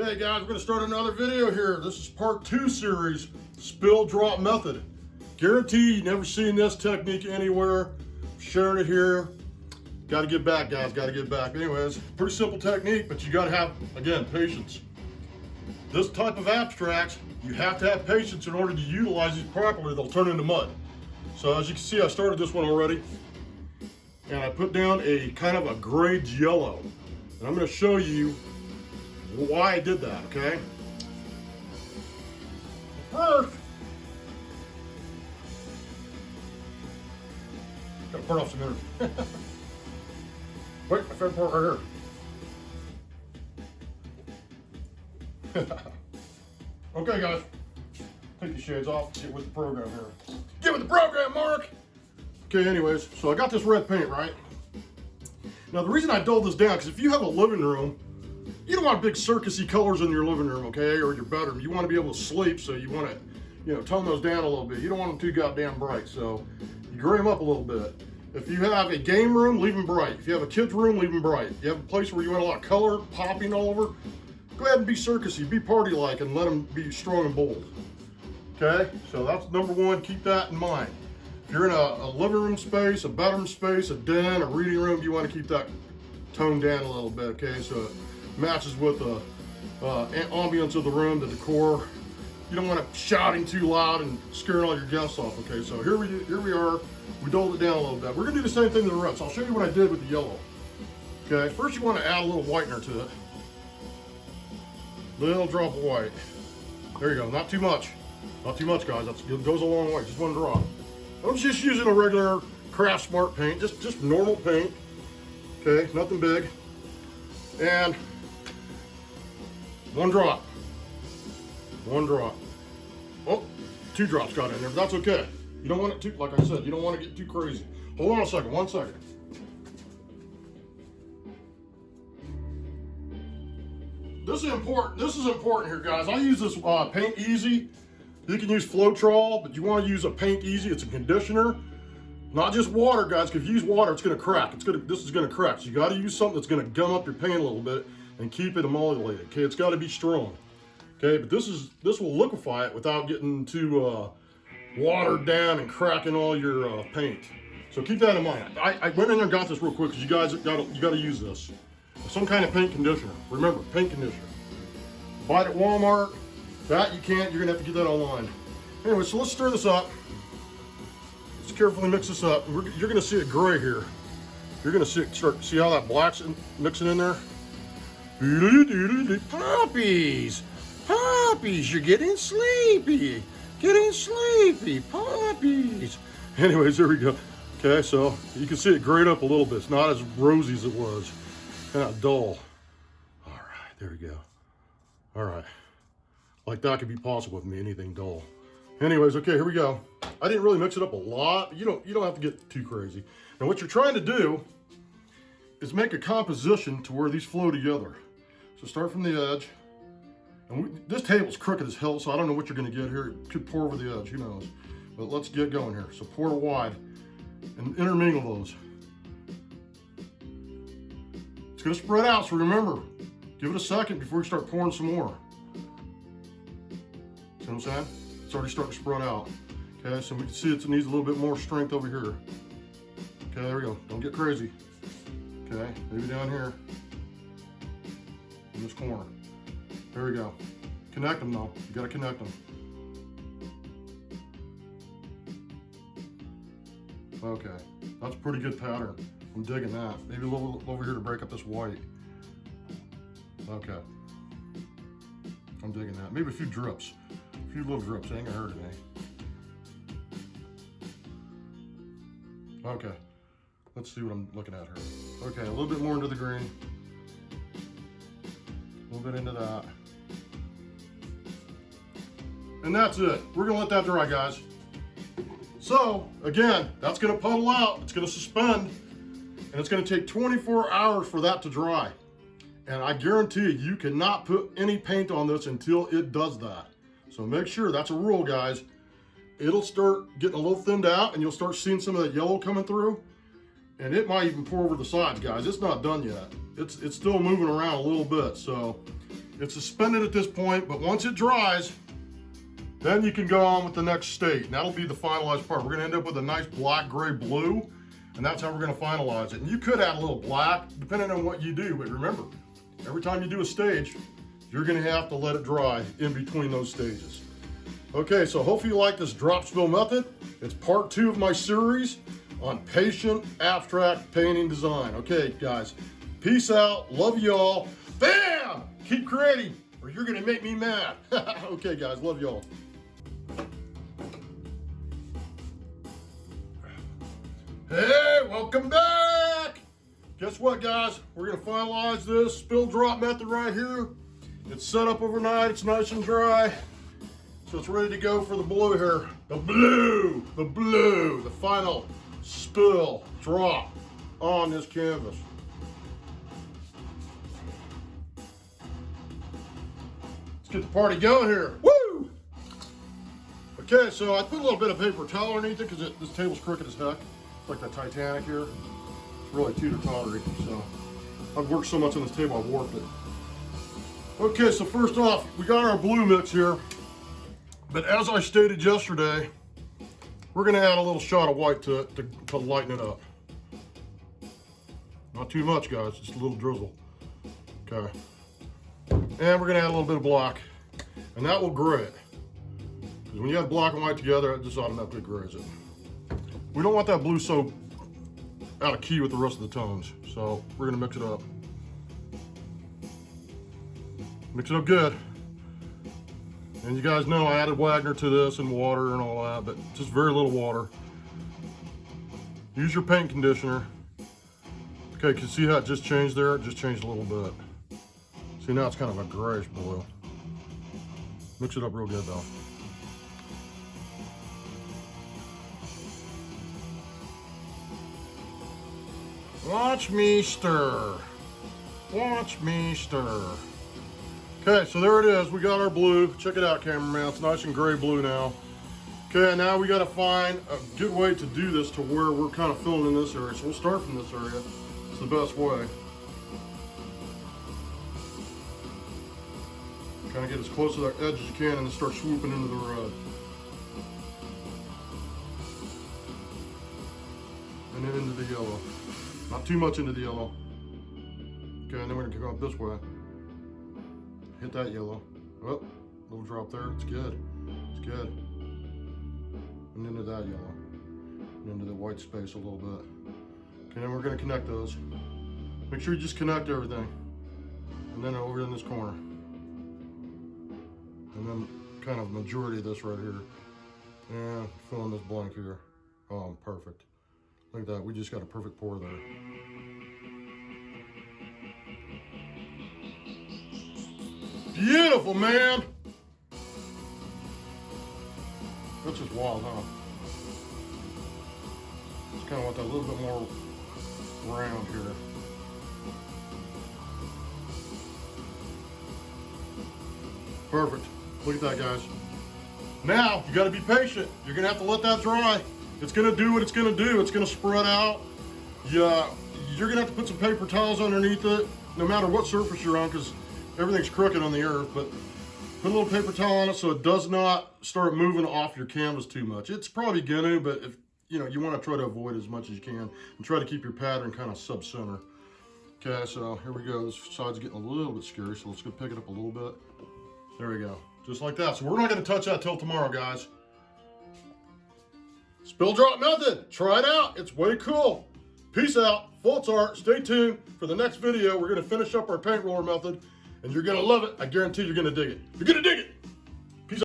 Okay guys, we're going to start another video here. This is part 2 series, spill drop method. Guarantee you've never seen this technique anywhere. Sharing it here. Got to get back guys, got to get back. Anyways, pretty simple technique, but you got to have, again, patience. This type of abstracts, you have to have patience in order to utilize these properly. They'll turn into mud. So as you can see, I started this one already. And I put down a kind of a gray yellow. And I'm going to show you why I did that, okay? First, gotta burn off some energy. Wait, my favorite part right here. Okay, guys, take the shades off, get with the program here. Get with the program, Mark! Okay, anyways, so I got this red paint, right? Now, the reason I dulled this down, because if you have a living room, you don't want big circusy colors in your living room, okay, or your bedroom. You want to be able to sleep, so you want to, tone those down a little bit. You don't want them too goddamn bright, so you gray them up a little bit. If you have a game room, leave them bright. If you have a kid's room, leave them bright. If you have a place where you want a lot of color popping all over, go ahead and be circusy, be party-like, and let them be strong and bold. Okay, so that's number one. Keep that in mind. If you're in a living room space, a bedroom space, a den, a reading room, you want to keep that toned down a little bit, okay? So it matches with the ambience of the room, the decor. You don't want it shouting too loud and scaring all your guests off, okay? So here we are. We dulled it down a little bit. We're gonna do the same thing to the rest. I'll show you what I did with the yellow. Okay, first you want to add a little whitener to it. Little drop of white. There you go, not too much. Not too much, guys. It goes a long way, just one drop. I'm just using a regular Craft Smart paint, just normal paint. Okay, nothing big. And one drop. One drop. Oh, 2 drops got in there, but that's okay. You don't want it too, like I said, you don't want to get too crazy. Hold on a second, 1 second. This is important here, guys. I use this Paint Easy. You can use Floetrol, but you want to use a Paint Easy. It's a conditioner, not just water, guys. Because if you use water, it's going to crack. This is going to crack. So you got to use something that's going to gum up your paint a little bit and keep it emulsified. Okay, it's got to be strong. Okay, but this will liquefy it without getting too watered down and cracking all your paint. So keep that in mind. I went in there and got this real quick because you guys got to use this. Some kind of paint conditioner. Remember, paint conditioner. Buy it at Walmart. That you can't, you're gonna have to get that online. Anyway, so let's stir this up. Just carefully mix this up. You're gonna see it gray here. You're gonna see how that black's mixing in there? Puppies! Puppies, you're getting sleepy. Getting sleepy, puppies. Anyways, there we go. Okay, so you can see it grayed up a little bit. It's not as rosy as it was. Kind of dull. All right, there we go. All right. Like that could be possible with me, anything dull. Anyways, okay, here we go. I didn't really mix it up a lot. You don't have to get too crazy. And what you're trying to do is make a composition to where these flow together. So start from the edge. And this table's crooked as hell, so I don't know what you're gonna get here. It could pour over the edge, who knows. But let's get going here. So pour wide and intermingle those. It's gonna spread out, so remember, give it a second before you start pouring some more. See what I'm saying? It's already starting to spread out. Okay, so we can see it needs a little bit more strength over here. Okay, there we go. Don't get crazy. Okay, maybe down here. In this corner. There we go. Connect them though. You gotta connect them. Okay, that's a pretty good pattern. I'm digging that. Maybe a little over here to break up this white. Okay. I'm digging that. Maybe a few drips. A few little drips, ain't gonna hurt it, eh? Okay, let's see what I'm looking at here. Okay, a little bit more into the green. A little bit into that. And that's it. We're gonna let that dry, guys. So, again, that's gonna puddle out, it's gonna suspend, and it's gonna take 24 hours for that to dry. And I guarantee you cannot put any paint on this until it does that. So make sure, that's a rule, guys. It'll start getting a little thinned out and you'll start seeing some of that yellow coming through. And it might even pour over the sides, guys. It's not done yet. It's still moving around a little bit. So It's suspended at this point, but once it dries, then you can go on with the next stage. And that'll be the finalized part. We're gonna end up with a nice black, gray, blue, and that's how we're gonna finalize it. And you could add a little black, depending on what you do, but remember, every time you do a stage, you're gonna have to let it dry in between those stages. Okay, so hopefully you like this drop spill method. It's part 2 of my series on patient abstract painting design. Okay, guys, peace out, love y'all. Bam! Keep creating, or you're gonna make me mad. Okay, guys, love y'all. Hey, welcome back. Guess what, guys? We're gonna finalize this spill drop method right here. It's set up overnight, it's nice and dry. So it's ready to go for the blue here. The final spill drop on this canvas. Let's get the party going here. Woo! Okay, so I put a little bit of paper towel underneath it because this table's crooked as heck. It's like the Titanic here. It's really teeter-tottery, so I've worked so much on this table, I've warped it. Okay, so first off, we got our blue mix here. But as I stated yesterday, we're gonna add a little shot of white to it to lighten it up. Not too much, guys, just a little drizzle. Okay. And we're gonna add a little bit of black, and that will gray it. Because when you have black and white together, it just automatically grays it. We don't want that blue so out of key with the rest of the tones, so we're gonna mix it up. Mix it up good. And you guys know I added Wagner to this and water and all that, but just very little water. Use your paint conditioner. Okay, can you see how it just changed there? It just changed a little bit. See, now it's kind of a grayish blue. Mix it up real good though. Watch me stir. Watch me stir. Okay, so there it is. We got our blue. Check it out, cameraman. It's nice and gray blue now. Okay, now we got to find a good way to do this to where we're kind of filling in this area. So we'll start from this area. It's the best way. Kind of get as close to that edge as you can and then start swooping into the red. And then into the yellow. Not too much into the yellow. Okay, and then we're going to go up this way. Hit that yellow. Oh, little drop there. It's good. It's good. And into that yellow. And into the white space a little bit. Okay, then we're going to connect those. Make sure you just connect everything. And then over in this corner. And then kind of majority of this right here. And fill in this blank here. Oh, perfect. Look at that. We just got a perfect pour there. Beautiful, man. That's just wild, huh? Just kind of want that a little bit more round here. Perfect. Look at that, guys. Now, you got to be patient. You're going to have to let that dry. It's going to do what it's going to do. It's going to spread out. Yeah, you're going to have to put some paper towels underneath it, no matter what surface you're on, because everything's crooked on the earth, but put a little paper towel on it so it does not start moving off your canvas too much. It's probably gonna, but if you want to try to avoid as much as you can and try to keep your pattern kind of sub-center. Okay, so here we go. This side's getting a little bit scary, so let's go pick it up a little bit. There we go, just like that. So we're not gonna touch that till tomorrow, guys. Spill drop method, try it out. It's way cool. Peace out, Foltz art. Stay tuned for the next video. We're gonna finish up our paint roller method. And you're gonna love it. I guarantee you're gonna dig it. You're gonna dig it.